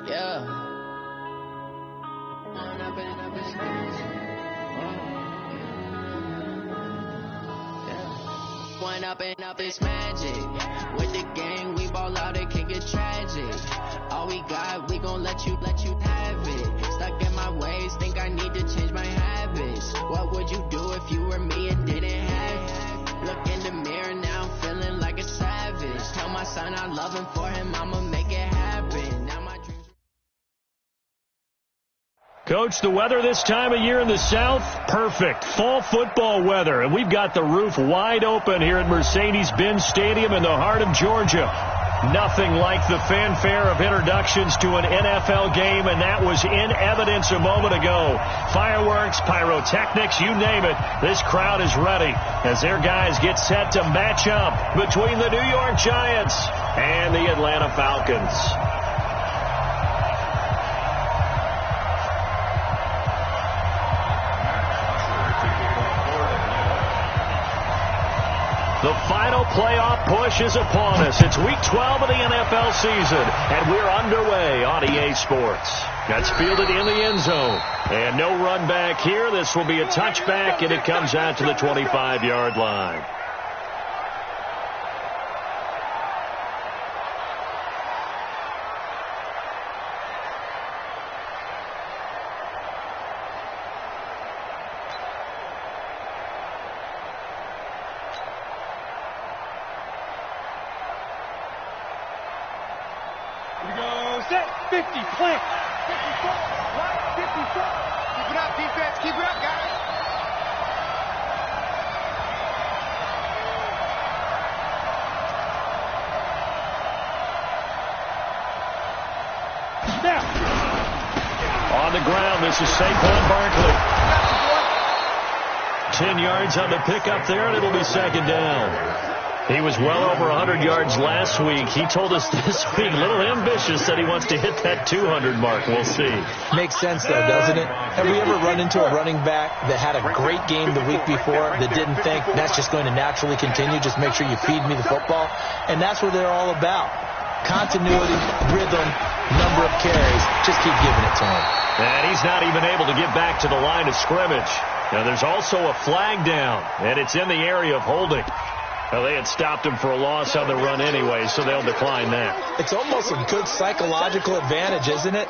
Yeah. Wind up in this magic. Yeah. Wind up in this magic. With the gang, we ball out, it can get tragic. All we got, we gon' let you have it. Stuck in my ways, think I need to change my habits. What would you do if you were me and didn't have it? Look in the mirror, now I'm feeling like a savage. Tell my son I love him, for him I'ma make it happen. Now my dreams. Coach, the weather this time of year in the South, perfect. Fall football weather, and we've got the roof wide open here at Mercedes-Benz Stadium in the heart of Georgia. Nothing like the fanfare of introductions to an NFL game, and that was in evidence a moment ago. Fireworks, pyrotechnics, you name it. This crowd is ready as their guys get set to match up between the New York Giants and the Atlanta Falcons. The final playoff push is upon us. It's week 12 of the NFL season, and we're underway on EA Sports. That's fielded in the end zone. And no run back here. This will be a touchback, and it comes out to the 25-yard line. Here we go, set, 50, plant, 54, right, 54. Keep it up, defense, keep it up, guys. Snap. On the ground, this is Saquon Barkley. 10 yards on the pickup there, and it'll be second down. He was well over 100 yards last week. He told us this week, a little ambitious, that he wants to hit that 200 mark. We'll see. Makes sense, though, doesn't it? Have we ever run into a running back that had a great game the week before that didn't think that's just going to naturally continue? Just make sure you feed me the football. And that's what they're all about. Continuity, rhythm, number of carries. Just keep giving it to him. And he's not even able to get back to the line of scrimmage. Now, there's also a flag down, and it's in the area of holding. Well, they had stopped him for a loss on the run anyway, so they'll decline that. It's almost a good psychological advantage, isn't it?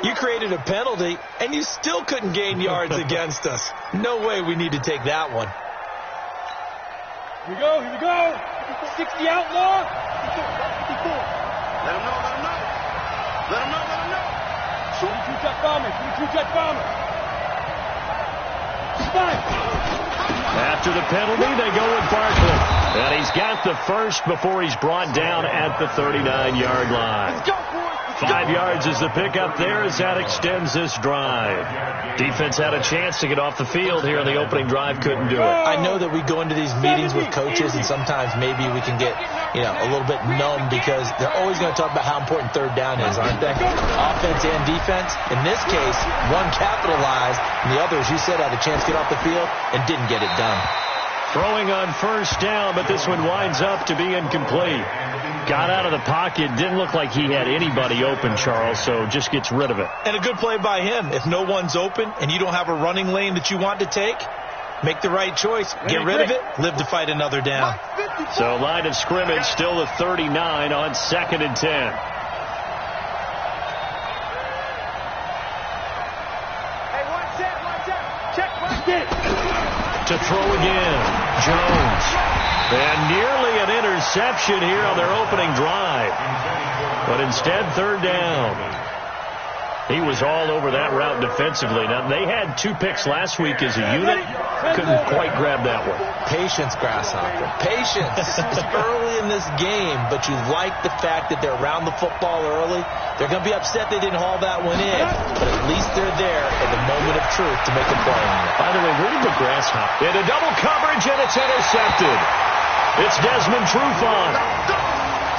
You created a penalty, and you still couldn't gain yards against us. No way we need to take that one. Here we go, 60 outlaw, 54. Let him know. Let him know. 22-jet bomber. Spike. After the penalty, they go with Barkley. And he's got the first before he's brought down at the 39-yard line. 5 yards is the pickup there as that extends this drive. Defense had a chance to get off the field here in the opening drive, couldn't do it. I know that we go into these meetings with coaches, and sometimes maybe we can get, a little bit numb because they're always going to talk about how important third down is, aren't they? Offense and defense. In this case, one capitalized, and the other, as you said, had a chance to get off the field and didn't get it done. Throwing on first down, but this one winds up to be incomplete. Got out of the pocket. Didn't look like he had anybody open, Charles, so just gets rid of it. And a good play by him. If no one's open and you don't have a running lane that you want to take, make the right choice. Get rid of it. Live to fight another down. So line of scrimmage still the 39 on 2nd and 10. Hey, one set. Check, watch it. To throw again, Jones. And nearly an interception here on their opening drive. But instead, third down. He was all over that route defensively. Now, they had 2 picks last week as a unit. Couldn't quite grab that one. Patience, Grasshopper. Patience. It's early in this game, but you like the fact that they're around the football early. They're going to be upset they didn't haul that one in, but at least they're there at the moment of truth to make a play on it. By the way, where did the Grasshopper? Into double coverage, and it's intercepted. It's Desmond Trufant.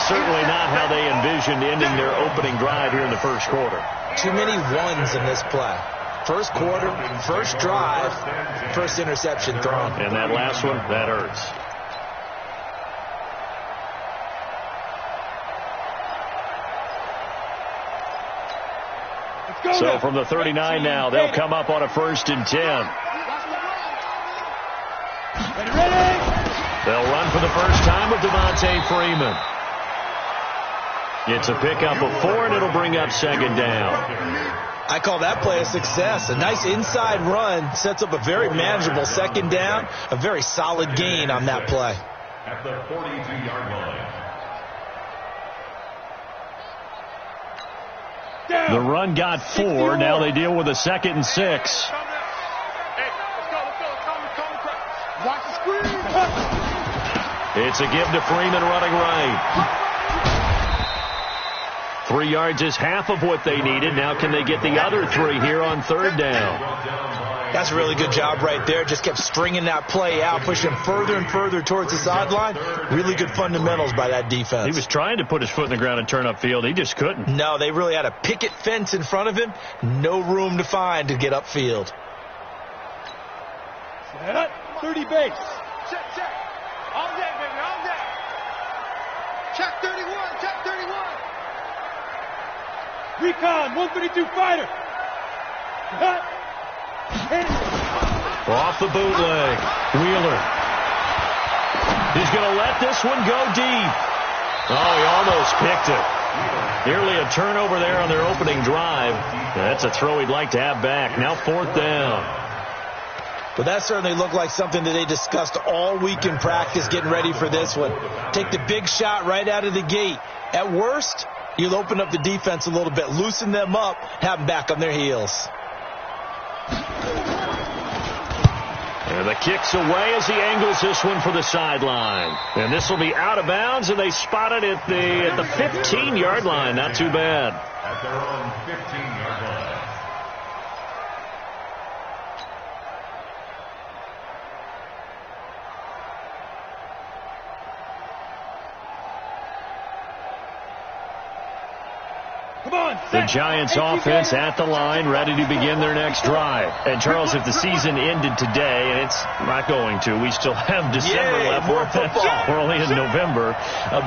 Certainly not how they envisioned ending their opening drive here in the first quarter. Too many ones in this play. First quarter, first drive, first interception thrown. And that last one, that hurts. So from the 39 now, they'll come up on a 1st and 10. They'll run for the first time with Devontae Freeman. It's a pickup of 4, and it'll bring up 2nd down. I call that play a success. A nice inside run sets up a very manageable 2nd down. A very solid gain on that play. At the 42-yard line. The run got 4. Now they deal with a 2nd and 6. Watch the screen. It's a give to Freeman running right. 3 yards is half of what they needed. Now can they get the other 3 here on 3rd down? That's a really good job right there. Just kept stringing that play out, pushing further and further towards the sideline. Really good fundamentals by that defense. He was trying to put his foot in the ground and turn upfield. He just couldn't. No, they really had a picket fence in front of him. No room to find to get upfield. Set up. 30 base. Check. All day, baby. All day. Check 31. Check 31. Recon. 132 fighter. Cut. Off the bootleg. Wheeler. He's going to let this one go deep. Oh, he almost picked it. Nearly a turnover there on their opening drive. That's a throw he'd like to have back. Now 4th down. But that certainly looked like something that they discussed all week in practice getting ready for this one. Take the big shot right out of the gate. At worst, you'll open up the defense a little bit, loosen them up, have them back on their heels. And the kick's away as he angles this one for the sideline. And this will be out of bounds, and they spot it at the 15-yard line. Not too bad. At their own 15-yard line. The Giants offense at the line, ready to begin their next drive. And Charles, if the season ended today, and it's not going to, we still have December left. We're only in November,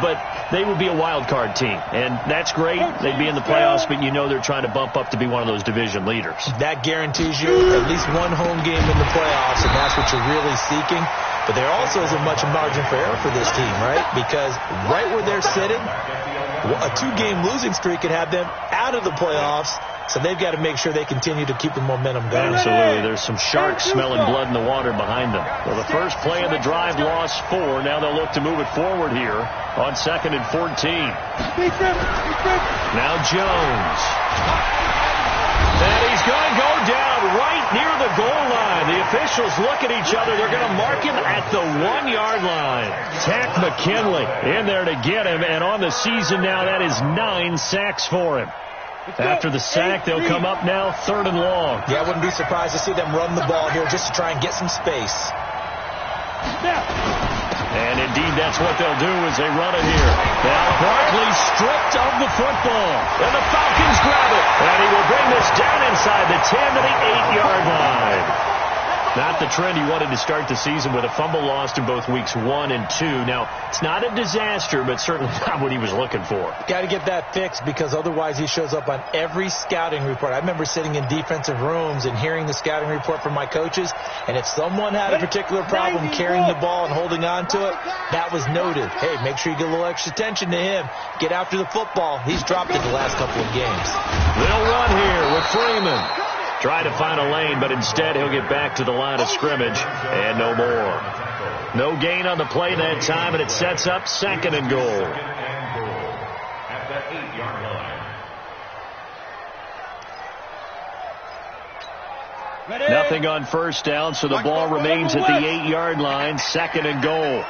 but they would be a wild card team, and that's great. They'd be in the playoffs, but you know they're trying to bump up to be one of those division leaders. That guarantees you at least one home game in the playoffs, and that's what you're really seeking. But there also isn't much margin for error for this team, right? Because right where they're sitting, a 2-game losing streak could have them out of the playoffs, so they've got to make sure they continue to keep the momentum going. Absolutely. There's some sharks smelling blood in the water behind them. Well, the first play of the drive lost 4. Now they'll look to move it forward here on 2nd and 14. Now Jones. And he's going to go down right near the goal line. The officials look at each other. They're going to mark him at the 1-yard line. Tack McKinley in there to get him. And on the season now, that is 9 sacks for him. After the sack, they'll come up now 3rd and long. Yeah, I wouldn't be surprised to see them run the ball here just to try and get some space. And indeed, that's what they'll do as they run it here. Now Barkley stripped of the football. And the Falcons grab it. And he will bring this down inside the 10 to the 8-yard line. Not the trend he wanted to start the season with a fumble lost in both weeks 1 and 2. Now, it's not a disaster, but certainly not what he was looking for. Got to get that fixed because otherwise he shows up on every scouting report. I remember sitting in defensive rooms and hearing the scouting report from my coaches, and if someone had a particular problem carrying the ball and holding on to it, that was noted. Hey, make sure you get a little extra attention to him. Get after the football. He's dropped it the last couple of games. They'll run here with Freeman. Try to find a lane, but instead he'll get back to the line of scrimmage and no more. No gain on the play that time, and it sets up 2nd and goal. At the 8-yard line. Nothing on 1st down, so the ball remains at the 8-yard line, 2nd and goal.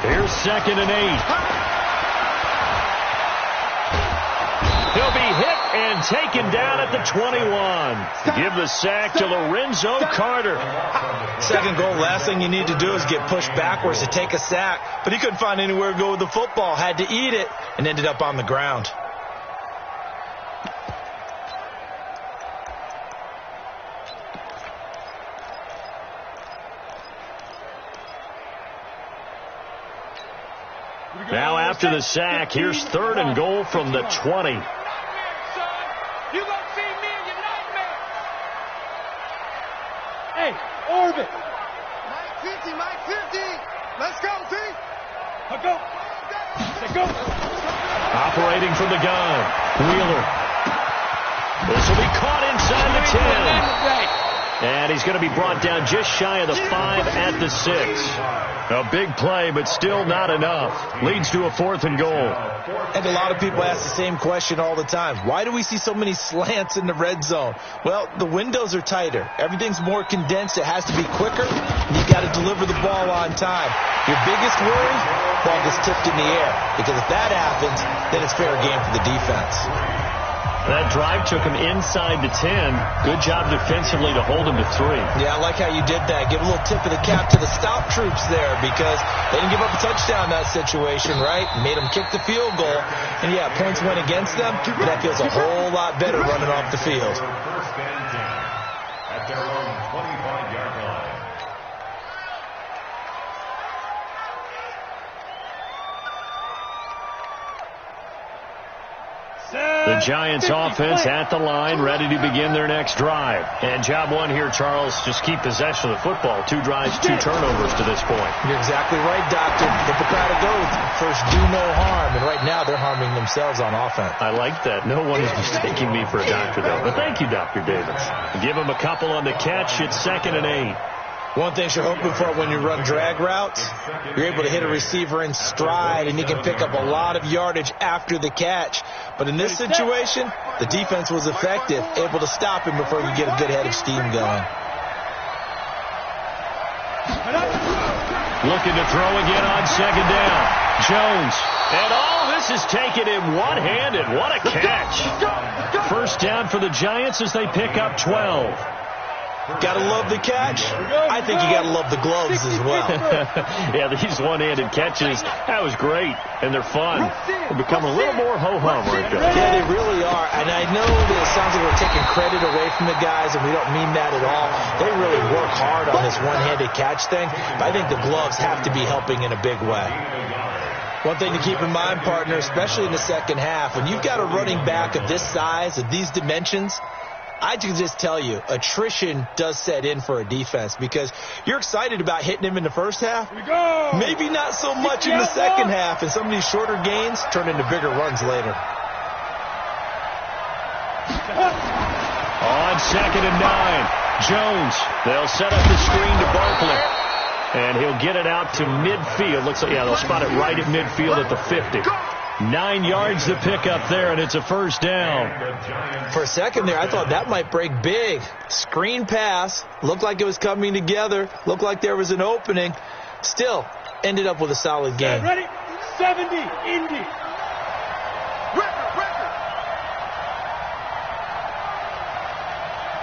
Here's 2nd and 8. He'll be hit and taken down at the 21. Give the sack to Lorenzo Carter. 2nd goal, last thing you need to do is get pushed backwards to take a sack. But he couldn't find anywhere to go with the football. Had to eat it and ended up on the ground. Now after the sack, here's 3rd and goal from the 20. Hey, orbit. Mike 50. Let's go, T. Go. Let's go. Operating from the gun. Wheeler. This will be caught inside the 10. And he's going to be brought down just shy of the 5 at the 6. A big play, but still not enough. Leads to a 4th and goal. And a lot of people ask the same question all the time. Why do we see so many slants in the red zone? Well, the windows are tighter. Everything's more condensed. It has to be quicker. And you've got to deliver the ball on time. Your biggest worry? Ball gets tipped in the air. Because if that happens, then it's fair game for the defense. That drive took him inside the 10. Good job defensively to hold him to 3. Yeah, I like how you did that. Give a little tip of the cap to the stop troops there because they didn't give up a touchdown in that situation, right? Made them kick the field goal. And, yeah, points went against them, but that feels a whole lot better running off the field. First and 10 at their own 25-yard line. The Giants offense at the line, ready to begin their next drive. And job one here, Charles, just keep possession of the football. 2 drives, 2 turnovers to this point. You're exactly right, Doctor. Hippocratic oath. First, do no harm. And right now, they're harming themselves on offense. I like that. No one is mistaking me for a doctor, though. But thank you, Dr. Davis. Give him a couple on the catch. It's 2nd and 8. One thing you're hoping for when you run drag routes, you're able to hit a receiver in stride, and you can pick up a lot of yardage after the catch. But in this situation, the defense was effective, able to stop him before you get a good head of steam going. Looking to throw again on 2nd down. Jones. And all this is taken in one-handed. What a catch. First down for the Giants as they pick up 12. Gotta love the catch. I think you gotta love the gloves as well. Yeah, these one-handed catches, that was great, and they're fun. They're becoming a little more ho-hum right there. Yeah, they really are, and I know that it sounds like we're taking credit away from the guys, and we don't mean that at all. They really work hard on this one-handed catch thing, but I think the gloves have to be helping in a big way. One thing to keep in mind, partner, especially in the second half, when you've got a running back of this size, of these dimensions, I can just tell you, attrition does set in for a defense because you're excited about hitting him in the first half. Maybe not so much in the second half, and some of these shorter gains turn into bigger runs later. On 2nd and 9, Jones. They'll set up the screen to Barkley. And he'll get it out to midfield. Looks like, yeah, they'll spot it right at midfield at the 50. 9 yards to pick up there, and it's a first down. For a second there, I thought that might break big. Screen pass. Looked like it was coming together. Looked like there was an opening. Still, ended up with a solid game. Ready? 70, Indy. Record.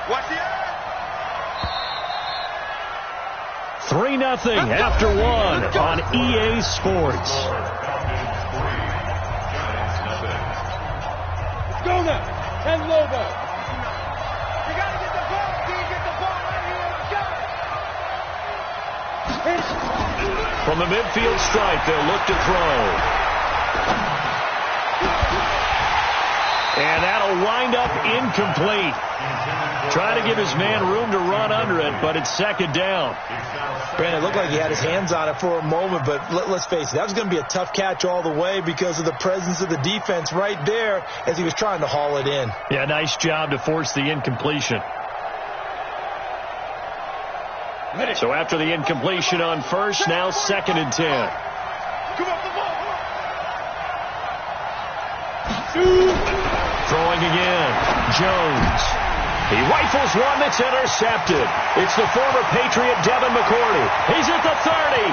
Watch the eye. 3-0 after 1 on EA Sports. Go now. And Lobo. You got to get the ball. Get the ball right here. From the midfield stripe, they'll look to throw. And that'll wind up incomplete. Trying to give his man room to run under it, but it's 2nd down. Brandon, it looked like he had his hands on it for a moment, but let's face it, that was going to be a tough catch all the way because of the presence of the defense right there as he was trying to haul it in. Yeah, nice job to force the incompletion. So after the incompletion on first, now 2nd and 10. Come on, come on. Throwing again. Jones. He rifles one that's intercepted. It's the former Patriot Devin McCourty. He's at the 30,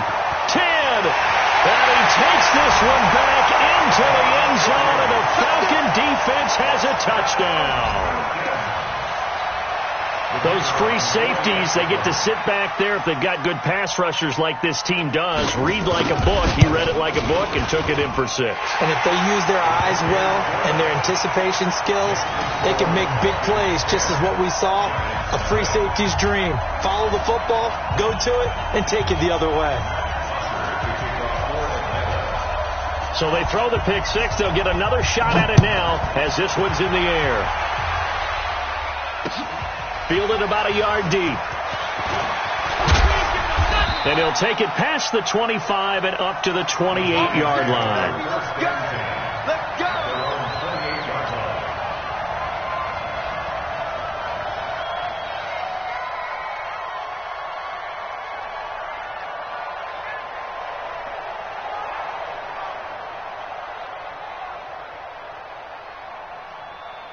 10, and he takes this one back into the end zone, and the Falcon defense has a touchdown. Those free safeties, they get to sit back there if they've got good pass rushers like this team does. Read like a book. He read it like a book and took it in for 6. And if they use their eyes well and their anticipation skills, they can make big plays, just as what we saw, a free safety's dream. Follow the football, go to it, and take it the other way. So they throw the pick six. They'll get another shot at it now as this one's in the air. Fielded about a yard deep. And he'll take it past the 25 and up to the 28-yard line. Let's go. Let's go.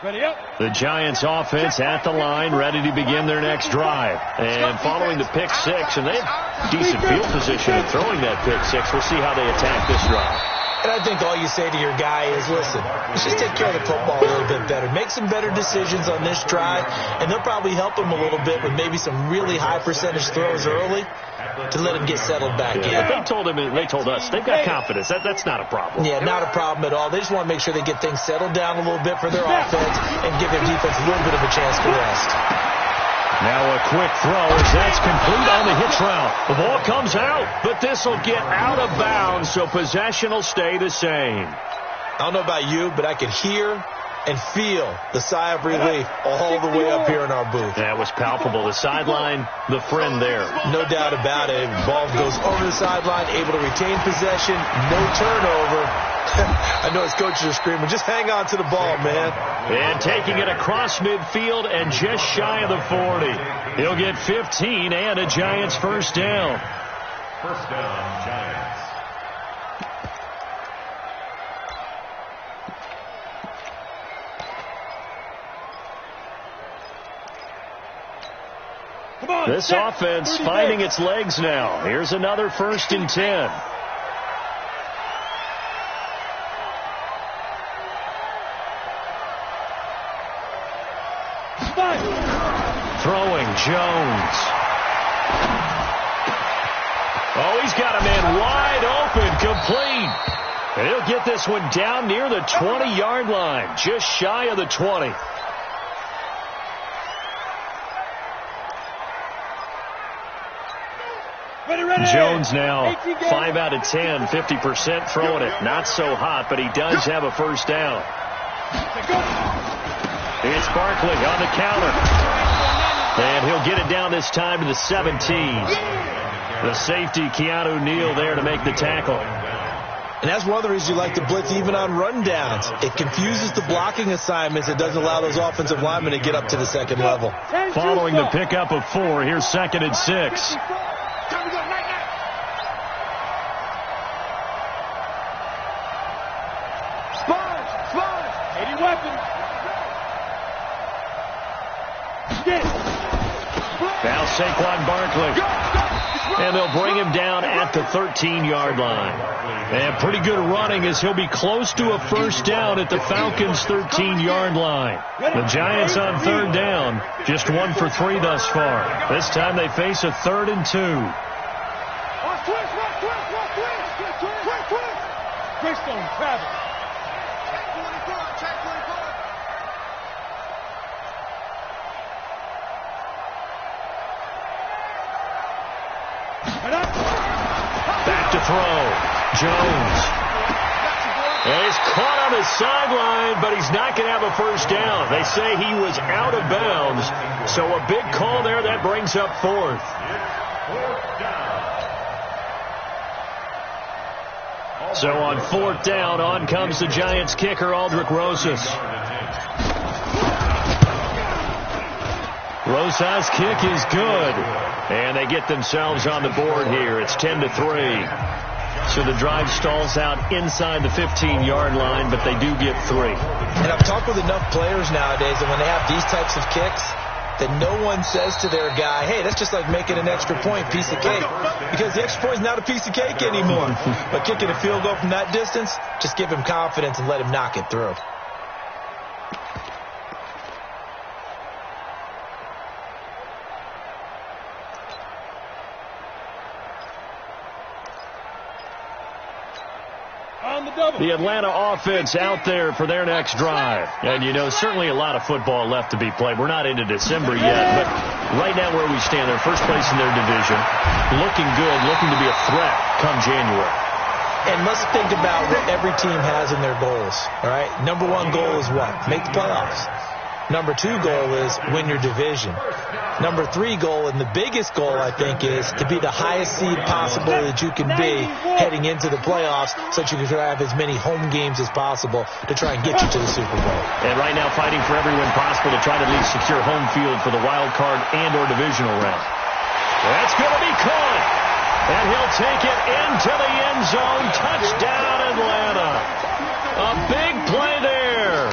Ready up. The Giants offense at the line, ready to begin their next drive. And following the pick six, and they have decent field position in throwing that pick six. We'll see how they attack this drive. And I think all you say to your guy is, listen, let's just take care of the football a little bit better. Make some better decisions on this drive, and they'll probably help him a little bit with maybe some really high percentage throws early to let him get settled back in. But they told us they've got confidence. That's not a problem. Yeah, not a problem at all. They just want to make sure they get things settled down a little bit for their offense and give their defense a little bit of a chance to rest. Now a quick throw as that's complete on the hitch route. The ball comes out, but this will get out of bounds, so possession will stay the same. I don't know about you, but I could hear and feel the sigh of relief all the way up here in our booth. That was palpable. The sideline, the friend there. No doubt about it. Ball goes over the sideline, able to retain possession, no turnover. I know his coaches are screaming, just hang on to the ball, man. And taking it across midfield and just shy of the 40. He'll get 15 and a Giants first down. First down, Giants. This offense finding its legs now. Here's another 1st and 10. Throwing Jones. Oh, he's got a man wide open, complete. And he'll get this one down near the 20-yard line, just shy of the 20. Jones now 5 out of 10, 50% throwing it. Not so hot, but he does have a first down. It's Barkley on the counter. And he'll get it down this time to the 17. The safety, Keanu Neal, there to make the tackle. And that's one of the reasons you like to blitz even on rundowns. It confuses the blocking assignments. It doesn't allow those offensive linemen to get up to the second level. Following the pickup of 4, here's 2nd and 6. Now Saquon Barkley. And they'll bring him down at the 13-yard line. And pretty good running as he'll be close to a first down at the Falcons' 13-yard line. The Giants on 3rd down, just 1 for 3 thus far. This time they face a 3rd and 2. Back to throw. Jones. And he's caught on the sideline, but he's not going to have a first down. They say he was out of bounds. So a big call there that brings up 4th. So on 4th down, on comes the Giants kicker, Aldrick Rosas. Rosas' kick is good. And they get themselves on the board here. It's 10-3. So the drive stalls out inside the 15-yard line, but they do get 3. And I've talked with enough players nowadays that when they have these types of kicks, that no one says to their guy, hey, that's just like making an extra point, piece of cake. Because the extra point is not a piece of cake anymore. But kicking a field goal from that distance, just give him confidence and let him knock it through. The Atlanta offense out there for their next drive. And, you know, certainly a lot of football left to be played. We're not into December yet, but right now where we stand, they're first place in their division. Looking good, looking to be a threat come January. And let's think about what every team has in their goals, all right? Number one goal is what? Make the playoffs. Number two goal is win your division. Number three goal, and the biggest goal, I think, is to be the highest seed possible that you can be heading into the playoffs so that you can have as many home games as possible to try and get you to the Super Bowl. And right now fighting for every win possible to try to at least secure home field for the wild card and or divisional round. That's going to be caught. And he'll take it into the end zone. Touchdown, Atlanta. A big play there.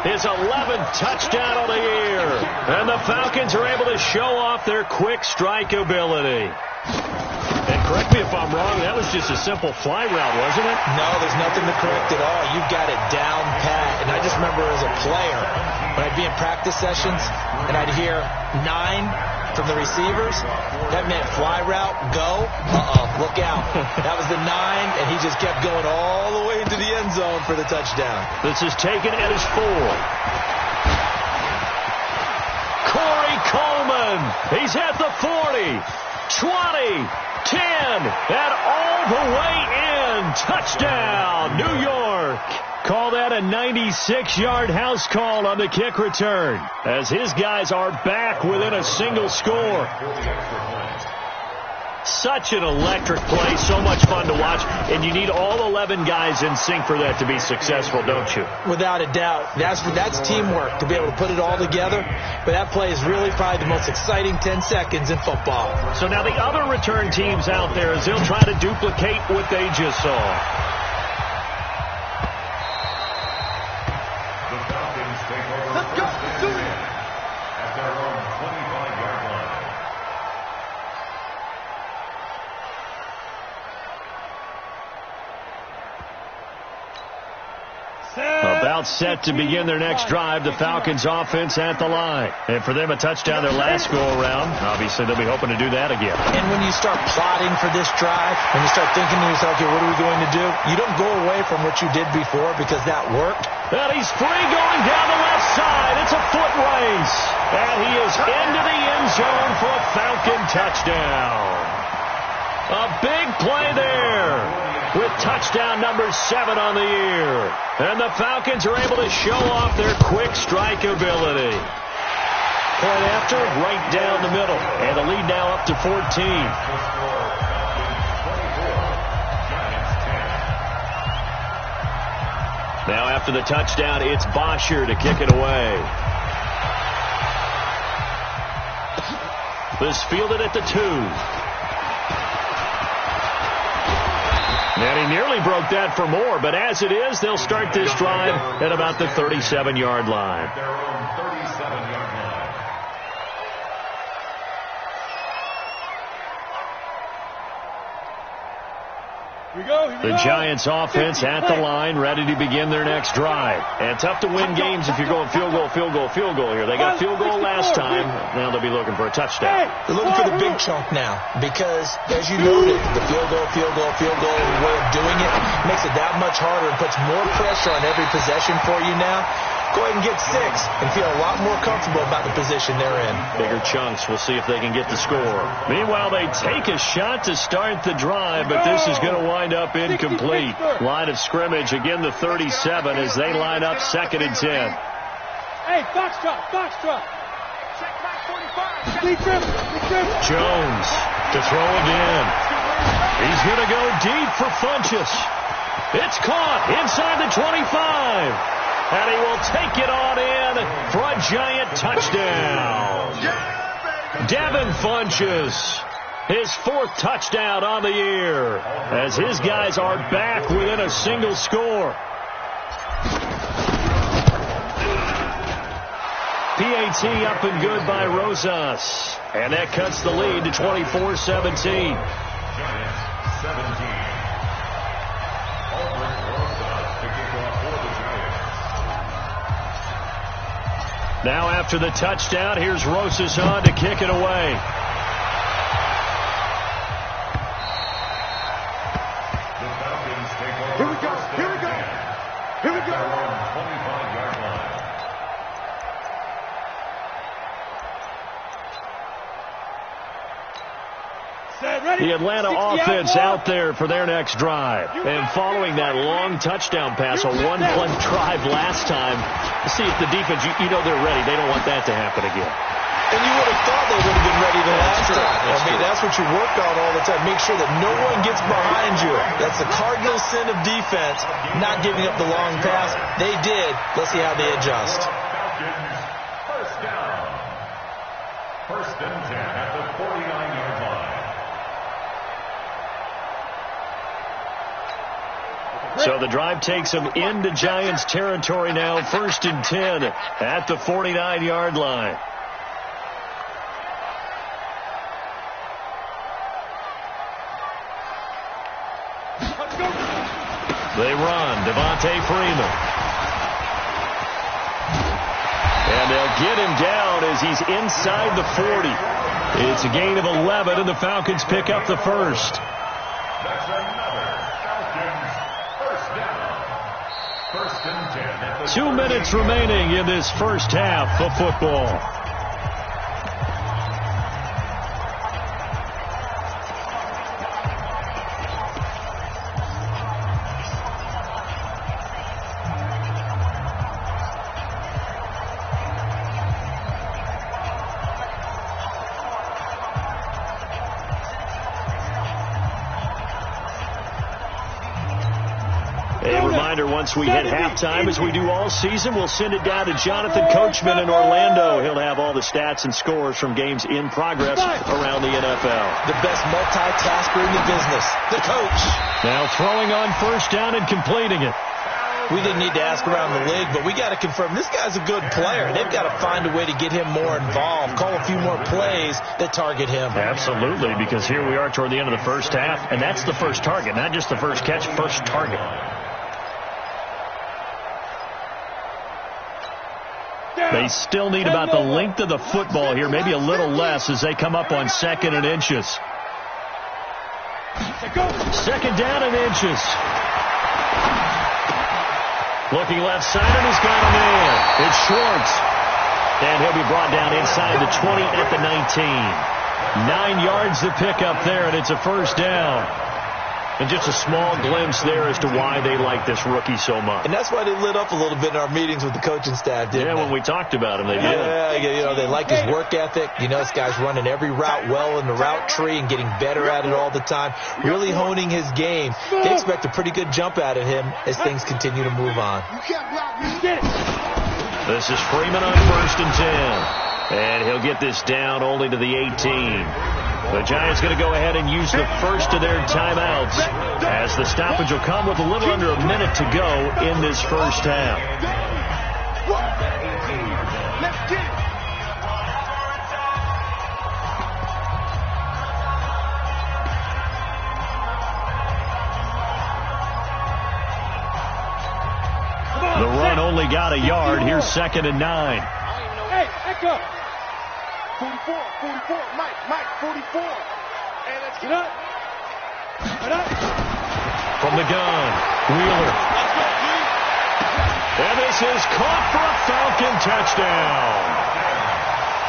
His 11th touchdown of the year. And the Falcons are able to show off their quick strike ability. And correct me if I'm wrong, that was just a simple fly route, wasn't it? No, there's nothing to correct at all. You've got it down pat. And I just remember as a player, when I'd be in practice sessions and I'd hear 9 from the receivers, that meant fly route, go, look out. That was the 9, and he just kept going all the way into the end zone for the touchdown. This is taken at his 4. Corey Coleman, he's at the 40, 20, 10, and all the way in. Touchdown, New York. Call that a 96-yard house call on the kick return as his guys are back within a single score. Such an electric play, so much fun to watch, and you need all 11 guys in sync for that to be successful, don't you? Without a doubt. That's teamwork, to be able to put it all together. But that play is really probably the most exciting 10 seconds in football. So now the other return teams out there, as they'll try to duplicate what they just saw. Let's go. Let's do it. At their own 25-yard line. About set to begin their next drive, the Falcons offense at the line. And for them, a touchdown their last go-around. Obviously, they'll be hoping to do that again. And when you start plotting for this drive, when you start thinking to yourself, okay, what are we going to do? You don't go away from what you did before because that worked. And he's free going down the left side. It's a foot race. And he is into the end zone for a Falcon touchdown. A big play there with touchdown number 7 on the year. And the Falcons are able to show off their quick strike ability. Point after, right down the middle. And the lead now up to 14. Now after the touchdown, it's Bosher to kick it away. This fielded at the 2. And he nearly broke that for more, but as it is, they'll start this drive at about the 37-yard line. Their own 37-yard line. The Giants offense at the line, ready to begin their next drive. And tough to win games if you're going field goal, field goal, field goal here. They got field goal last time. Now they'll be looking for a touchdown. They're looking for the big chunk now because, as you noted, the field goal way of doing it makes it that much harder and puts more pressure on every possession for you now. Go ahead and get 6 and feel a lot more comfortable about the position they're in. Bigger chunks. We'll see if they can get the score. Meanwhile, they take a shot to start the drive, but this is going to wind up incomplete. Line of scrimmage, again the 37 as they line up 2nd and 10. Hey, foxtrot. Check back 45. Big trip. Jones to throw again. He's going to go deep for Funchess. It's caught inside the 25. And he will take it on in for a Giant touchdown. Devin Funchess, his 4th touchdown on the year, as his guys are back within a single score. PAT up and good by Rosas. And that cuts the lead to 24-17. Giants 17. Now after the touchdown, here's Rosas on to kick it away. The Falcons take over. Here we go. 25-yard line. Set, ready. The Atlanta offense out there for their next drive. And following that long touchdown pass, a one-play drive last time, see if the defense, you know they're ready. They don't want that to happen again. And you would have thought they would have been ready the last time. I mean, that's what you work on all the time. Make sure that no one gets behind you. That's the cardinal sin of defense, not giving up the long pass. They did. Let's see how they adjust. First down. First and 10 at the 49-yard line. So the drive takes them into Giants territory now. First and 10 at the 49-yard line. They run. Devontae Freeman. And they'll get him down as he's inside the 40. It's a gain of 11, and the Falcons pick up the first. That's another Falcons first down. First and 10 at the 2 minutes remaining in this first half of football. Once we hit halftime, as we do all season, we'll send it down to Jonathan Coachman in Orlando. He'll have all the stats and scores from games in progress around the NFL. The best multitasker in the business, the coach. Now throwing on first down and completing it. We didn't need to ask around the league, but we got to confirm this guy's a good player. They've got to find a way to get him more involved, call a few more plays that target him. Absolutely, because here we are toward the end of the first half, and that's the first target, not just the first catch, first target. They still need about the length of the football here, maybe a little less as they come up on second and inches. Second down and inches. Looking left side, and he's got him in. It's Schwartz. And he'll be brought down inside the 20 at the 19. 9 yards to pick up there, and it's a first down. And just a small glimpse there as to why they like this rookie so much. And that's why they lit up a little bit in our meetings with the coaching staff, didn't they? Yeah, when we talked about him, they did. Yeah, you know, they like his work ethic. You know, this guy's running every route well in the route tree and getting better at it all the time, really honing his game. They expect a pretty good jump out of him as things continue to move on. This is Freeman on first and 10. And he'll get this down only to the 18. The Giants going to go ahead and use the first of their timeouts as the stoppage will come with a little under a minute to go in this first half. The run only got a yard. Here's second and 9. Hey, echo. 44, Mike, 44. Hey, let's get up. Get up. From the gun, Wheeler. And this is caught for a Falcon touchdown.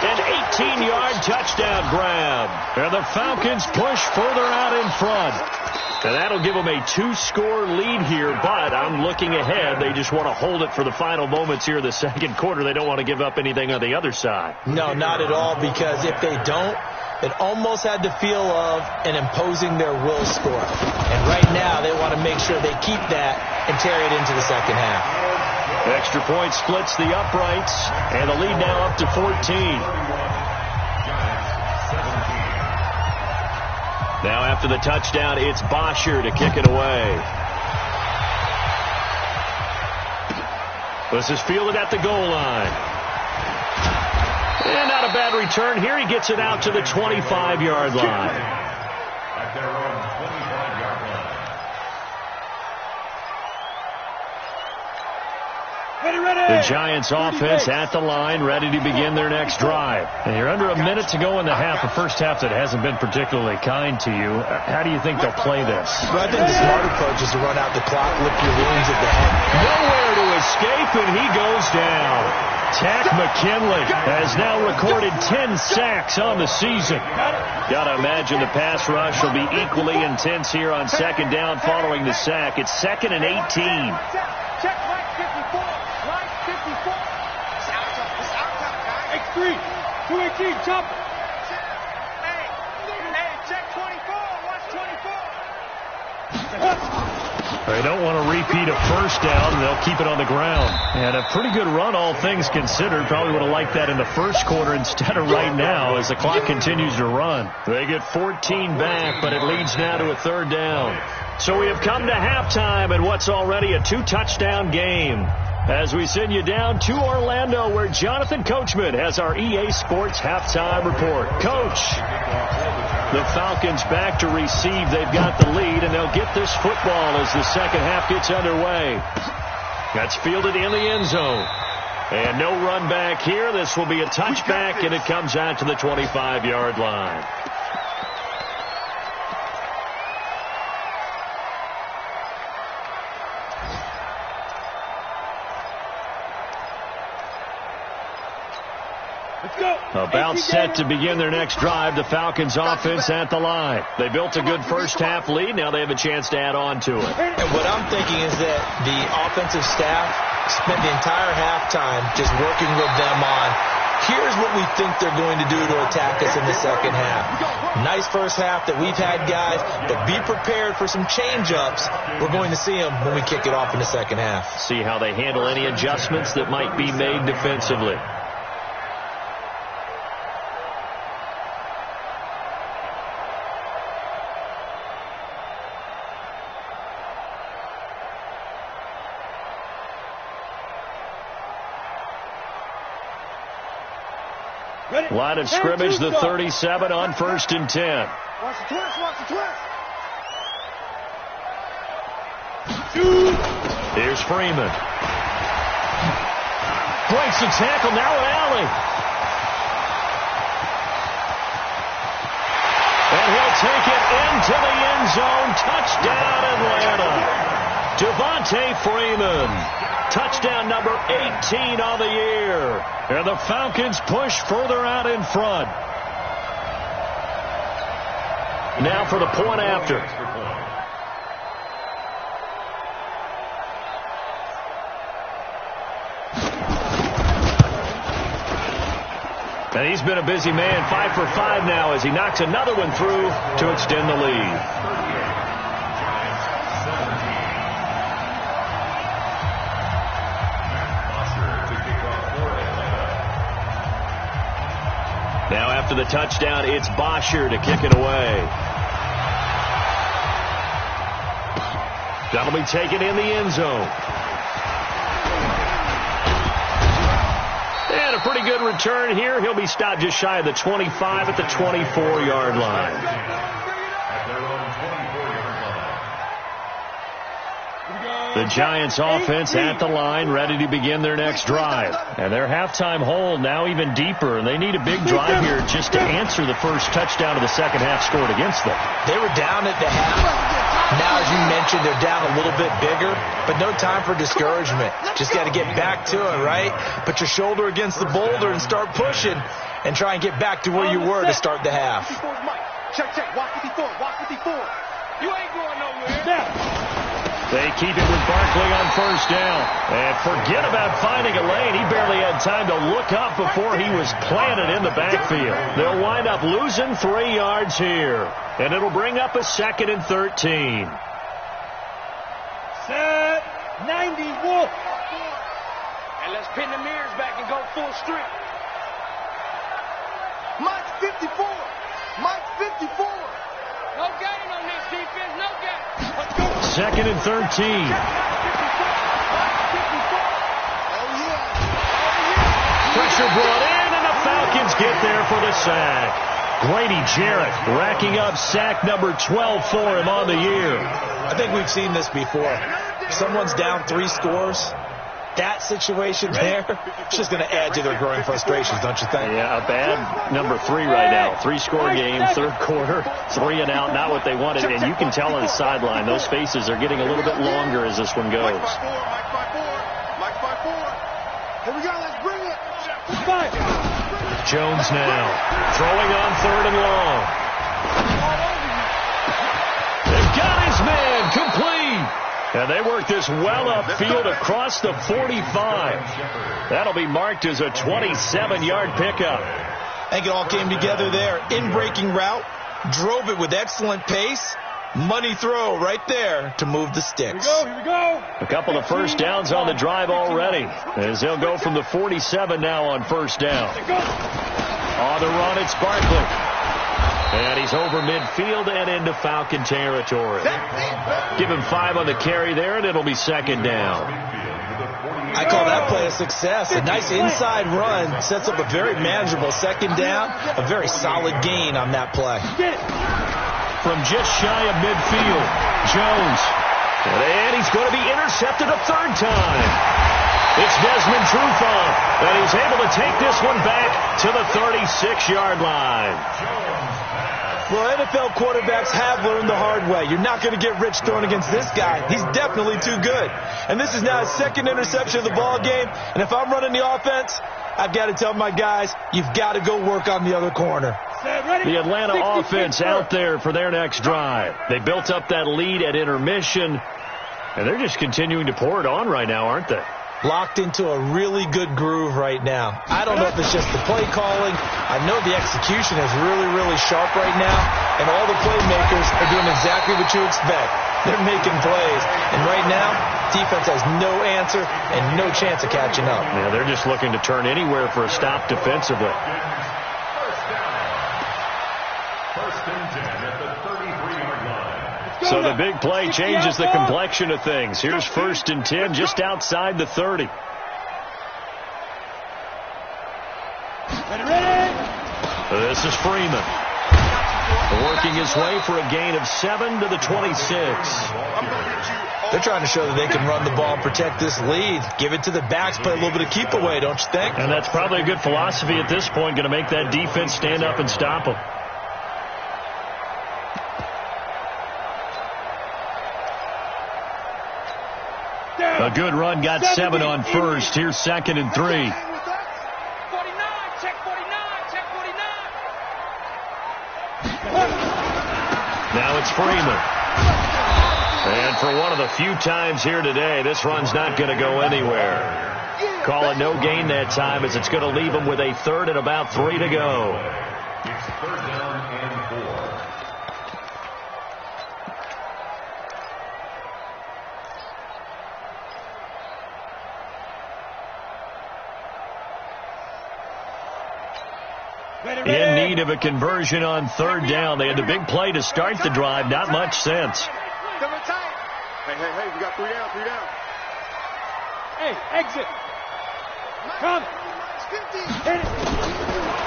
An 18-yard touchdown grab. And the Falcons push further out in front. And that'll give them a 2-score lead here, but I'm looking ahead. They just want to hold it for the final moments here in the second quarter. They don't want to give up anything on the other side. No, not at all, because if they don't, it almost had the feel of an imposing their will score. And right now, they want to make sure they keep that and carry it into the second half. Extra point splits the uprights, and the lead now up to 14. Now after the touchdown, it's Bosher to kick it away. This is fielded at the goal line. And not a bad return here. He gets it out to the 25-yard line. At their own 25-yard The Giants offense at the line, ready to begin their next drive. And you're under a minute to go in the half, a first half that hasn't been particularly kind to you. How do you think they'll play this? Well, I think the smart approach is to run out the clock, lick your wounds at the head. Nowhere to escape, and he goes down. Tack McKinley has now recorded 10 sacks on the season. Got to imagine the pass rush will be equally intense here on second down following the sack. It's 2nd and 18. Check right 54. Right 54. It's outside. X3. 218. Chop. Hey, check 24. Watch 24. They don't want to repeat a first down, and they'll keep it on the ground. And a pretty good run, all things considered. Probably would have liked that in the first quarter instead of right now as the clock continues to run. They get 14 back, but it leads now to a third down. So we have come to halftime in what's already a 2-touchdown game. As we send you down to Orlando, where Jonathan Coachman has our EA Sports halftime report. Coach, the Falcons back to receive. They've got the lead, and they'll get this football as the second half gets underway. That's fielded in the end zone. And no run back here. This will be a touchback, and it comes out to the 25-yard line. About set to begin their next drive. The Falcons offense at the line. They built a good first half lead. Now they have a chance to add on to it. And what I'm thinking is that the offensive staff spent the entire halftime just working with them on, here's what we think they're going to do to attack us in the second half. Nice first half that we've had, guys, but be prepared for some change-ups. We're going to see them when we kick it off in the second half. See how they handle any adjustments that might be made defensively. Line of scrimmage, the 37 on 1st and 10. Watch the twist, watch the twist. Here's Freeman. Breaks the tackle, now an alley. And he'll take it into the end zone. Touchdown, Atlanta. Devontae Freeman. Touchdown number 18 on the year. And the Falcons push further out in front. Now for the point after. And he's been a busy man, 5 for 5 now as he knocks another one through to extend the lead. Now after the touchdown, it's Bosher to kick it away. That'll be taken in the end zone. And a pretty good return here. He'll be stopped just shy of the 25 at the 24-yard line. The Giants offense at the line, ready to begin their next drive. And their halftime hole now even deeper, and they need a big drive here just to answer the first touchdown of the second half scored against them. They were down at the half. Now, as you mentioned, they're down a little bit bigger, but no time for discouragement. Just got to get back to it, right? Put your shoulder against the boulder and start pushing and try and get back to where you were to start the half. Check, check. Watch 54. Watch 54. You ain't going nowhere. They keep it with Barkley on first down. And forget about finding a lane. He barely had time to look up before he was planted in the backfield. They'll wind up losing 3 yards here. And it'll bring up a 2nd and 13. Set 90 Wolf. And let's pin the mirrors back and go full strength. Mike's 54. Mike's 54. No gain on this defense. No gain. Let's go. 2nd and 13. Pressure brought in, and the Falcons get there for the sack. Grady Jarrett racking up sack number 12 for him on the year. I think we've seen this before. Someone's down 3 scores. that situation there, it's just going to add to their growing frustrations, don't you think? Yeah, a bad number 3 right now. 3-score game, third quarter, 3 and out, not what they wanted. And you can tell on the sideline, those faces are getting a little bit longer as this one goes. Mike 5-4. Here we go, let's bring it. Jones now, throwing on 3rd and long. They've got his man, complete. And they work this well upfield across the 45. That'll be marked as a 27-yard pickup. I think it all came together there. In-breaking route, drove it with excellent pace. Money throw right there to move the sticks. Here we go. A couple of first downs on the drive already, as they'll go from the 47 now on first down. On the run, it's Barkley. And he's over midfield and into Falcon territory. Give him 5 on the carry there, and it'll be 2nd down. I call that play a success. A nice inside run sets up a very manageable 2nd down. A very solid gain on that play. From just shy of midfield, Jones. And he's going to be intercepted a 3rd time. It's Desmond Trufant, and he's able to take this one back to the 36-yard line. Well, NFL quarterbacks have learned the hard way. You're not going to get rich throwing against this guy. He's definitely too good. And this is now his 2nd interception of the ball game. And if I'm running the offense, I've got to tell my guys, you've got to go work on the other corner. The Atlanta offense out there for their next drive. They built up that lead at intermission, and they're just continuing to pour it on right now, aren't they? Locked into a really good groove right now. I don't know if it's just the play calling. I know the execution is really, really sharp right now, and all the playmakers are doing exactly what you expect. They're making plays, and right now, defense has no answer and no chance of catching up. Yeah, they're just looking to turn anywhere for a stop defensively. First and 10 at the 33-yard line. So the big play changes the complexion of things. Here's 1st and 10 just outside the 30. This is Freeman. Working his way for a gain of 7 to the 26. They're trying to show that they can run the ball and protect this lead. Give it to the backs, play a little bit of keep away, don't you think? And that's probably a good philosophy at this point, going to make that defense stand up and stop them. A good run, got 7 on first. Here's 2nd and 3. 49, check 49, check 49. Now it's Freeman. And for one of the few times here today, this run's not going to go anywhere. Call it no gain that time, as it's going to leave him with a 3rd and about 3 to go. It's 3rd down and 4. In need of a conversion on 3rd down. They had the big play to start the drive. Not much sense. Hey, we got 3 down, 3 down. Hey, exit. Come. Hit it.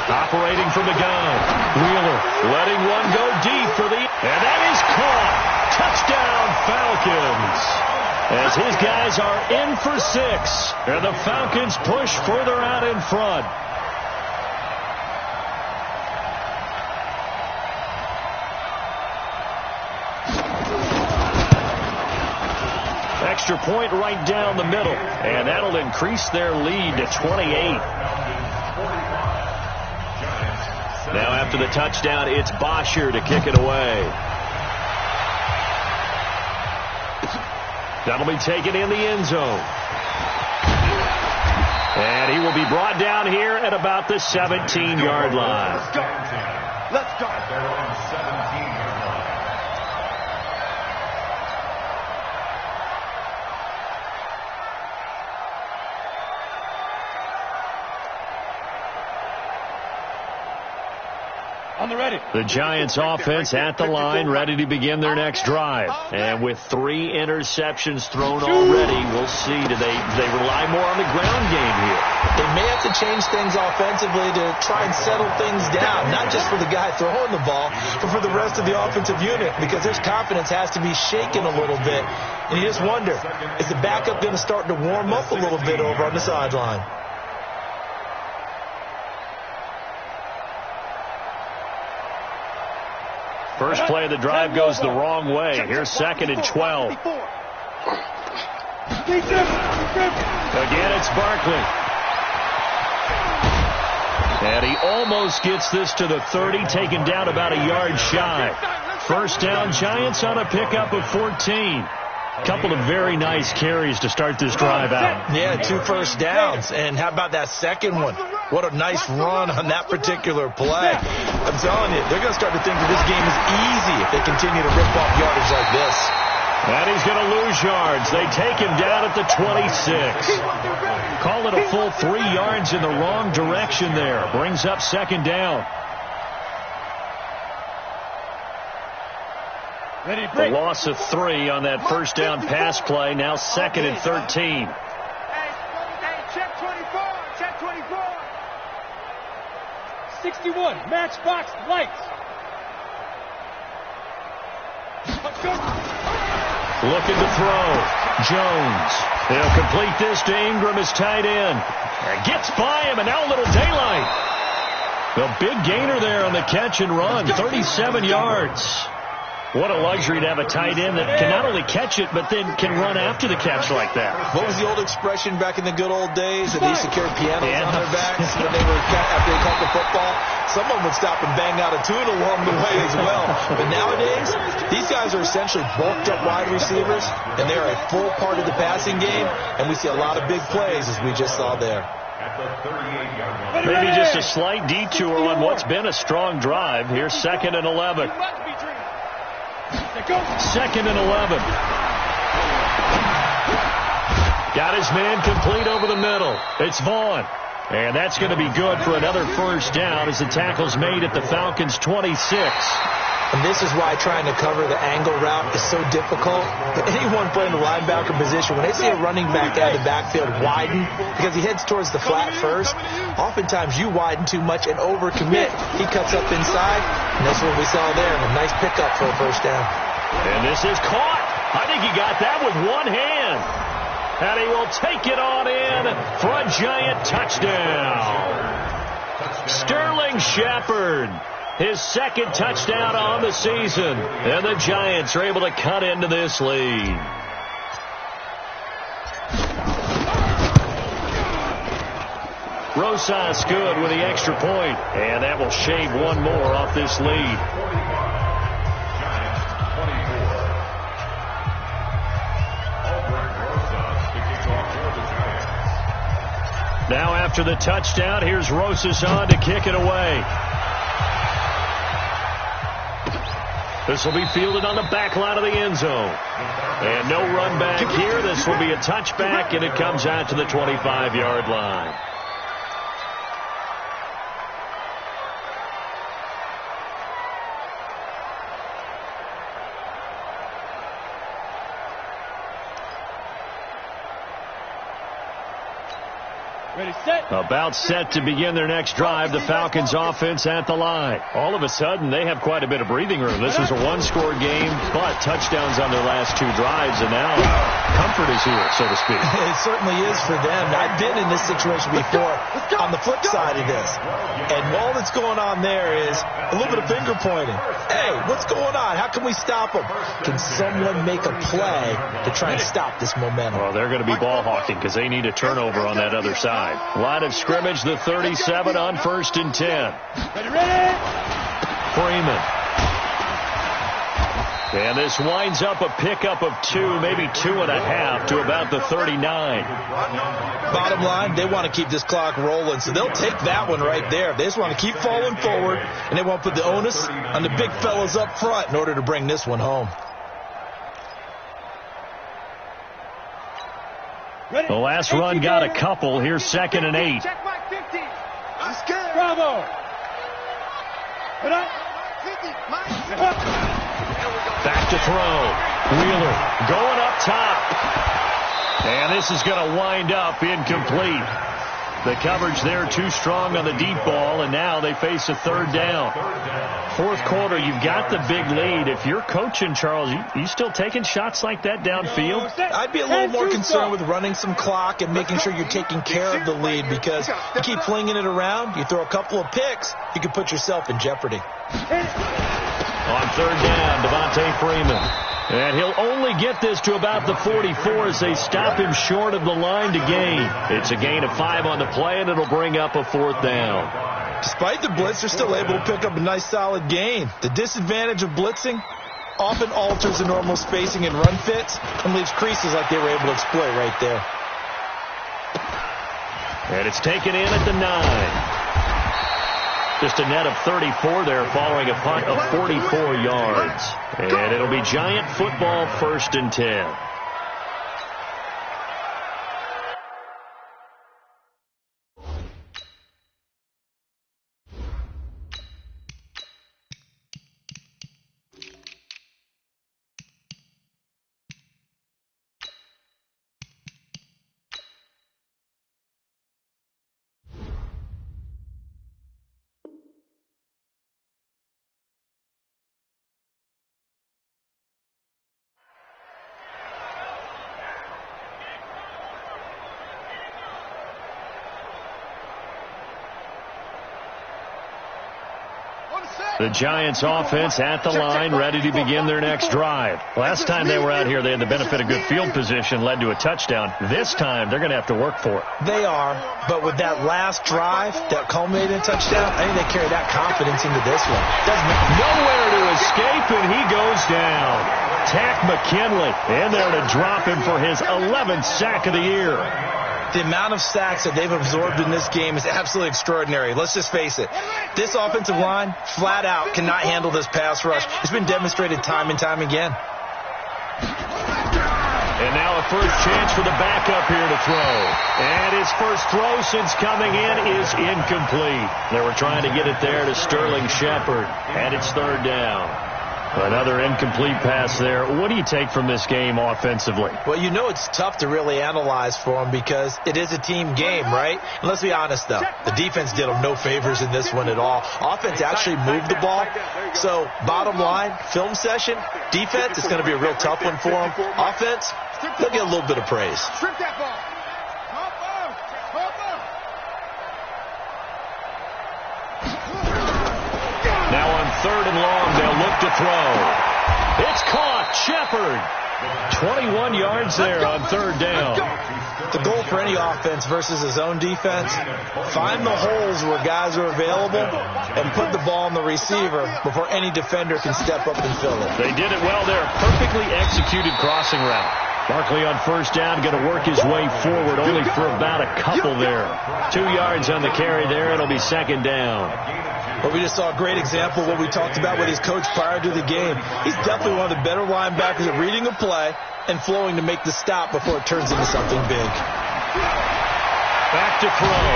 Operating from the gun. Wheeler letting one go deep for the... And that is caught. Touchdown, Falcons. As his guys are in for 6. And the Falcons push further out in front. Extra point right down the middle, and that'll increase their lead to 28. Now after the touchdown, it's Bosher to kick it away. That'll be taken in the end zone. And he will be brought down here at about the 17-yard line. Let's go. At their own 17-yard line. On the ready. The Giants offense at the line, ready to begin their next drive. And with 3 interceptions thrown already, we'll see. Do they rely more on the ground game here? They may have to change things offensively to try and settle things down, not just for the guy throwing the ball, but for the rest of the offensive unit, because their confidence has to be shaken a little bit. And you just wonder, is the backup going to start to warm up a little bit over on the sideline? First play of the drive goes the wrong way. Here's 2nd and 12. Again, it's Barkley. And he almost gets this to the 30, taken down about a yard shy. First down, Giants on a pickup of 14. Couple of very nice carries to start this drive out. Yeah, 2 first downs. And how about that second one? What a nice run on that particular play. I'm telling you, they're going to start to think that this game is easy if they continue to rip off yardage like this. And he's going to lose yards. They take him down at the 26. Call it a full 3 yards in the wrong direction there. Brings up 2nd down. The loss of 3 on that first down pass play. Now 2nd and 13. Hey, check 24. Check 24. 61. Matchbox lights. Looking to throw. Jones. They'll complete this to Ingram as tight end. Gets by him, and now a little daylight. The big gainer there on the catch and run. 37 yards. What a luxury to have a tight end that can not only catch it, but then can run after the catch like that. What was the old expression back in the good old days that they used to carry pianos on their backs when they were after they caught the football? Someone would stop and bang out a tune along the way as well. But nowadays, these guys are essentially bulked up wide receivers, and they are a full part of the passing game, and we see a lot of big plays as we just saw there. Maybe just a slight detour on what's been a strong drive. Here's 2nd and 11. 2nd and 11. Got his man complete over the middle. It's Vaughn. And that's going to be good for another first down as the tackle's made at the Falcons' 26. And this is why trying to cover the angle route is so difficult. But anyone playing the linebacker position, when they see a running back out of the backfield widen, because he heads towards the flat first, oftentimes you widen too much and overcommit. He cuts up inside, and that's what we saw there. A nice pickup for a first down. And this is caught. I think he got that with one hand. And he will take it on in for a Giant touchdown. Sterling Shepard. His 2nd touchdown on the season. And the Giants are able to cut into this lead. Rosas good with the extra point. And that will shave one more off this lead. Now after the touchdown, here's Rosas on to kick it away. This will be fielded on the back line of the end zone. And no run back here. This will be a touchback, and it comes out to the 25-yard line. Ready, set. About set to begin their next drive. The Falcons offense at the line. All of a sudden, they have quite a bit of breathing room. This is a one-score game, but touchdowns on their last 2 drives, and now comfort is here, so to speak. It certainly is for them. I've been in this situation before on the flip side of this. And all that's going on there is a little bit of finger pointing. Hey, what's going on? How can we stop them? Can someone make a play to try and stop this momentum? Well, they're going to be ball hawking because they need a turnover on that other side. Line of scrimmage, the 37 on 1st and 10. Ready? Freeman. And this winds up a pickup of 2, maybe 2.5 to about the 39. Bottom line, they want to keep this clock rolling, so they'll take that one right there. They just want to keep falling forward, and they want to put the onus on the big fellas up front in order to bring this one home. The last run got a couple. Here's 2nd and 8. Check my 50. Bravo. Back to throw. Wheeler going up top. And this is going to wind up incomplete. The coverage there too strong on the deep ball, and now they face a third down. Fourth quarter, you've got the big lead. If you're coaching, Charles, you still taking shots like that downfield? I'd be a little more concerned with running some clock and making sure you're taking care of the lead, because you keep flinging it around, you throw a couple of picks, you can put yourself in jeopardy. On third down, Devontae Freeman. And he'll only get this to about the 44 as they stop him short of the line to gain. It's a gain of 5 on the play, and it'll bring up a fourth down. Despite the blitz, they're still able to pick up a nice solid gain. The disadvantage of blitzing often alters the normal spacing and run fits and leaves creases like they were able to exploit right there. And it's taken in at the 9. Just a net of 34 there following a punt of 44 yards. And it'll be Giant football, 1st and 10. The Giants offense at the line, ready to begin their next drive. Last time they were out here, they had the benefit of good field position, led to a touchdown. This time, they're going to have to work for it. They are, but with that last drive that culminated in a touchdown, I think they carry that confidence into this one. Nowhere to escape, and he goes down. Tack McKinley in there to drop him for his 11th sack of the year. The amount of sacks that they've absorbed in this game is absolutely extraordinary. Let's just face it. This offensive line, flat out, cannot handle this pass rush. It's been demonstrated time and time again. And now a first chance for the backup here to throw. And his first throw since coming in is incomplete. They were trying to get it there to Sterling Shepard. And it's third down. Another incomplete pass there. What do you take from this game offensively? Well, you know it's tough to really analyze for them because it is a team game, right? And let's be honest, though. The defense did them no favors in this one at all. Offense actually moved the ball. So, bottom line, film session, defense, it's going to be a real tough one for them. Offense, they'll get a little bit of praise. Strip that ball. Now on third and long, they'll look to throw. It's caught. Shepard. 21 yards there on third down. The goal for any offense versus his own defense, find the holes where guys are available and put the ball in the receiver before any defender can step up and fill it. They did it well there. Perfectly executed crossing route. Barkley on first down, going to work his way forward only for about a couple there. 2 yards on the carry there. It'll be second down. Well, we just saw a great example of what we talked about with his coach prior to the game. He's definitely one of the better linebackers at reading a play and flowing to make the stop before it turns into something big. Back to throw.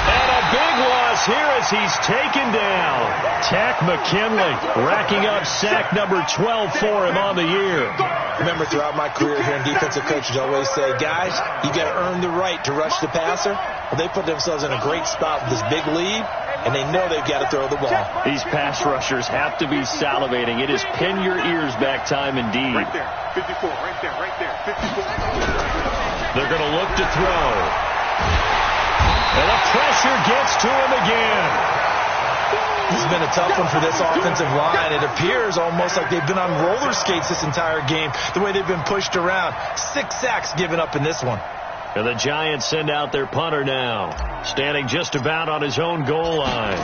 And a big loss here as he's taken down. Tack McKinley racking up sack number 12 for him on the year. Remember, throughout my career here in defensive coaches, I always say, guys, you got to earn the right to rush the passer. Well, they put themselves in a great spot with this big lead, and they know they've got to throw the ball. These pass rushers have to be salivating. It is pin your ears back time indeed. Right there, 54, right there, 54. They're going to look to throw. And the pressure gets to him again. This has been a tough one for this offensive line. It appears almost like they've been on roller skates this entire game, the way they've been pushed around. 6 sacks given up in this one. And the Giants send out their punter now, standing just about on his own goal line.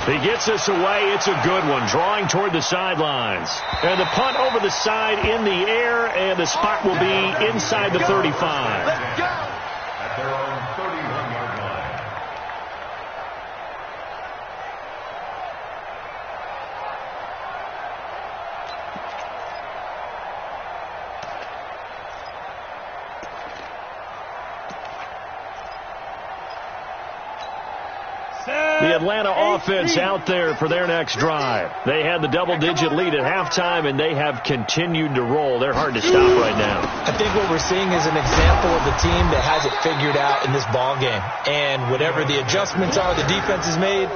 He gets this away. It's a good one, drawing toward the sidelines. And the punt over the side in the air, and the spot will be inside the 35. Let's go. At their own 31-yard line. The the Atlanta offense out there for their next drive. They had the double-digit lead at halftime, and they have continued to roll. They're hard to stop right now. I think what we're seeing is an example of a team that has it figured out in this ball game. And whatever the adjustments are the defense has made,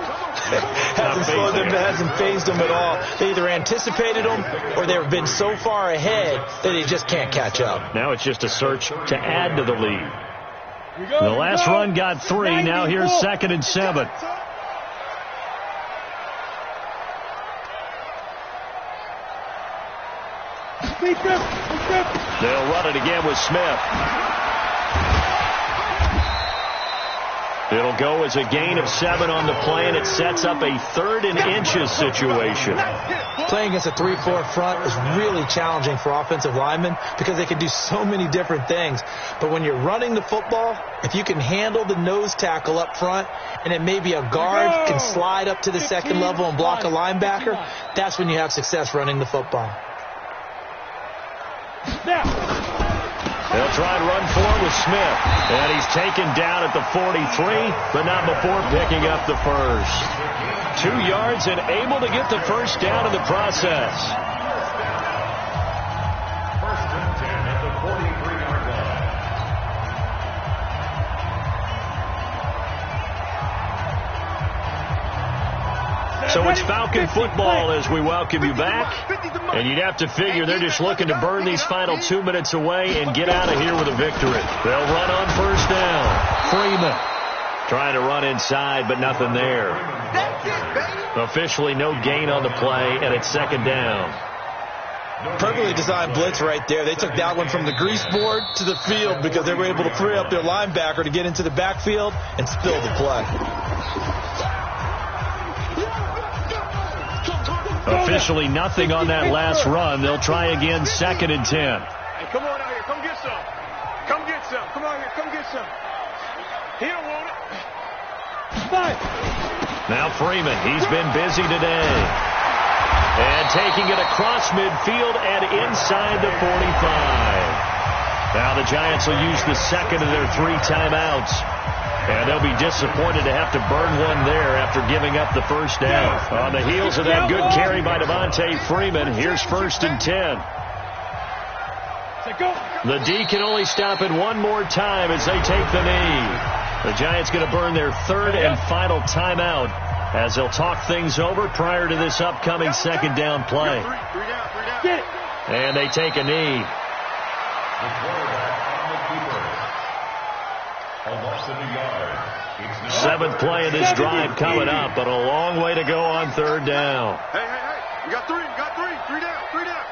hasn't slowed them, hasn't phased them at all. They either anticipated them or they've been so far ahead that they just can't catch up. Now it's just a search to add to the lead. The last run got 3. Now here's 2nd and 7. They'll run it again with Smith. It'll go as a gain of 7 on the play, and it sets up a 3rd and inches situation. Playing against a 3-4 front is really challenging for offensive linemen because they can do so many different things. But when you're running the football, if you can handle the nose tackle up front, and then maybe a guard can slide up to the 2nd level and block a linebacker, that's when you have success running the football. They'll try and run for it with Smith. And he's taken down at the 43, but not before picking up the first. 2 yards and able to get the first down in the process. 1st and 10 at the 43-yard line. So it's Falcon football as we welcome you back. And you'd have to figure they're just looking to burn these final 2 minutes away and get out of here with a victory. They'll run on 1st down. Freeman trying to run inside, but nothing there. Officially no gain on the play, and it's 2nd down. Perfectly designed blitz right there. They took that one from the grease board to the field because they were able to free up their linebacker to get into the backfield and spill the play. Officially nothing on that last run. They'll try again, 2nd and 10. Hey, come on out here. Come get some. Come get some. Come out here. Come get some. He don't want it. Now Freeman, he's been busy today. And taking it across midfield and inside the 45. Now the Giants will use the 2nd of their 3 timeouts. And they'll be disappointed to have to burn one there after giving up the first down. On the heels of that good carry by Devontae Freeman, here's 1st and 10. The D can only stop it one more time as they take the knee. The Giants going to burn their 3rd and final timeout as they'll talk things over prior to this upcoming 2nd down play. And they take a knee. The quarterback on the keeper. A loss of a yard. 7th play of this drive coming up, but a long way to go on 3rd down. Hey. We got 3. We got 3. 3 down. 3 down.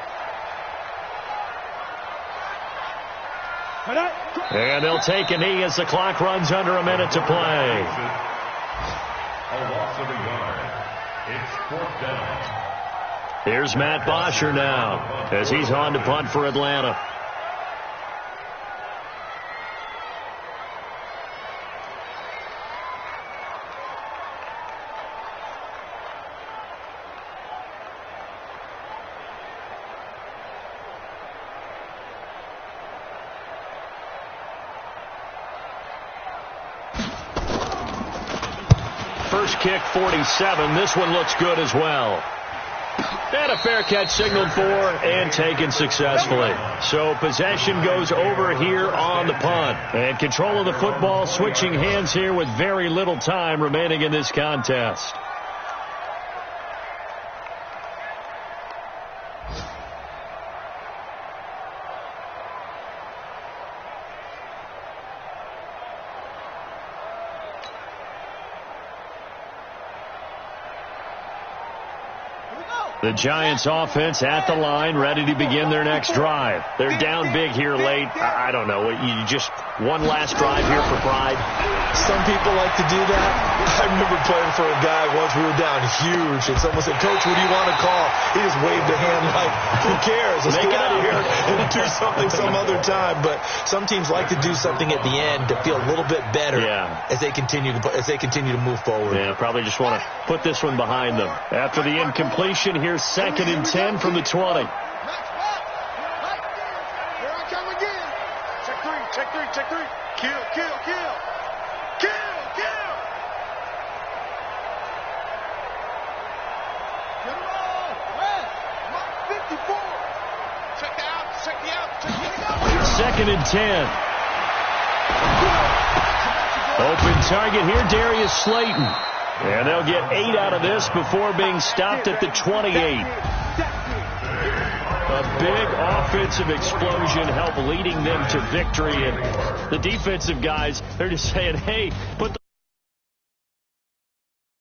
And they'll take a knee as the clock runs under a minute to play. A loss of a yard. It's 4th down. Here's Matt Bosher now as he's on to punt for Atlanta. First kick, 47. This one looks good as well. And a fair catch signaled for and taken successfully. So possession goes over here on the punt. And control of the football switching hands here with very little time remaining in this contest. The Giants offense at the line, ready to begin their next drive. They're down big here late. I don't know. You just one last drive here for pride. Some people like to do that. I remember playing for a guy once. We were down huge, and someone said, "Coach, what do you want to call?" He just waved a hand like, "Who cares? Let's get out of here and do something some other time." But some teams like to do something at the end to feel a little bit better as they continue to move forward. Yeah, probably just want to put this one behind them. After the incompletion, here's 2nd and 10 from the 20. Here I come again. Check 3. Check 3. Check 3. Kill. 2nd and 10. Open target here, Darius Slayton. And they'll get 8 out of this before being stopped at the 28. A big offensive explosion helped leading them to victory. And the defensive guys, they're just saying, hey, put the